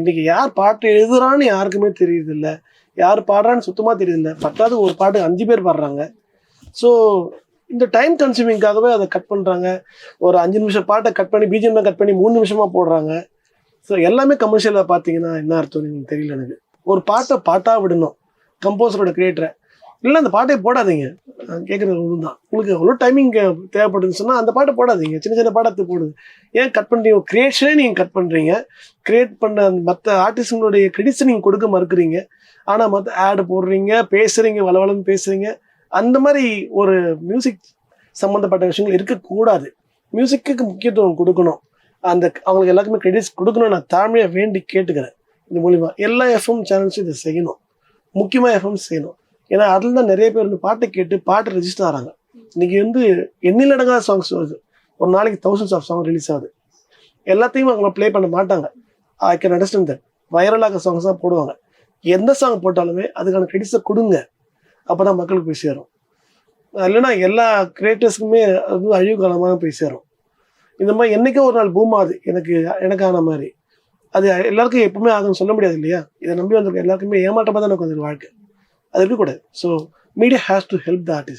இன்னைக்கு யார் பாட்டு எழுதுறான்னு யாருக்குமே தெரியுது இல்லை, யார் பாடுறான்னு சுத்தமாக தெரியுது இல்லை. பத்தாவது ஒரு பாட்டு 5 பேர் பாடுறாங்க. ஸோ இந்த டைம் கன்சியூமிங்காகவே அதை கட் பண்ணுறாங்க. ஒரு 5 நிமிஷம் பாட்டை கட் பண்ணி பிஜிஎம் கட் பண்ணி 3 நிமிஷமாக போடுறாங்க. ஸோ எல்லாமே கமர்ஷியலாக பார்த்தீங்கன்னா என்ன அர்த்தம் எனக்கு தெரியல. எனக்கு ஒரு பாட்டை பாட்டாக விடணும் கம்போசரோட கிரியேட்டரை, இல்லை அந்த பாட்டை போடாதீங்க. கேட்குறது ஒன்று தான், உங்களுக்கு எவ்வளோ டைமிங் தேவைப்படுதுன்னு சொன்னால் அந்த பாட்டை போடாதீங்க, சின்ன சின்ன பாட்டத்தை போடுது. ஏன் கட் பண்ணுறீங்க? கிரியேஷனே நீங்கள் கட் பண்ணுறீங்க. கிரியேட் பண்ண மற்ற ஆர்டிஸ்டுங்களுடைய கிரெடிட்ஸை நீங்கள் கொடுக்க மறுக்கிறீங்க. ஆனால் மற்ற ஆடு போடுறீங்க, பேசுகிறீங்க, வளவளன்னு பேசுகிறீங்க. அந்த மாதிரி ஒரு மியூசிக் சம்மந்தப்பட்ட விஷயங்கள் இருக்கக்கூடாது. மியூசிக்கு முக்கியத்துவம் கொடுக்கணும். அவங்களுக்கு எல்லாருக்குமே கிரெடிட்ஸ் கொடுக்கணும். நான் தாழ்மையாக வேண்டி கேட்டுக்கிறேன். இந்த மூலிமா எல்லா எஃப்எம் சேனல்ஸும் இதை செய்யணும். முக்கியமாக எஃப்எம் செய்யணும். ஏன்னா அதில் தான் நிறைய பேர் வந்து பாட்டை கேட்டு பாட்டு ரெஜிஸ்டர் ஆகிறாங்க. இன்றைக்கி வந்து எண்ணிலடங்காத சாங்ஸ் வருது. ஒரு நாளைக்கு thousands ஆஃப் சாங் ரிலீஸ் ஆகுது. எல்லாத்தையும் அவங்க ப்ளே பண்ண மாட்டாங்க. I can understand that. வைரலாக சாங்ஸ் தான் போடுவாங்க. எந்த சாங் போட்டாலுமே அதுக்கான கிரெடிட்ஸை கொடுங்க. அப்போ தான் மக்களுக்கு போய் சேரும். இல்லைன்னா எல்லா கிரியேட்டர்ஸுக்குமே அது அழிவு காலமாக போய் சேரும். இந்த மாதிரி என்றைக்கோ ஒரு நாள் பூம் ஆகுது எனக்கான மாதிரி. அது எல்லாருக்கும் எப்பவுமே ஆகும்னு சொல்ல முடியாது இல்லையா? இதை நம்பி வந்திருக்க எல்லாருக்குமே ஏமாற்றமாக தான் எனக்கு வந்து வாழ்க்கை. அது இருக்கக்கூடாது. So media has to help the artist.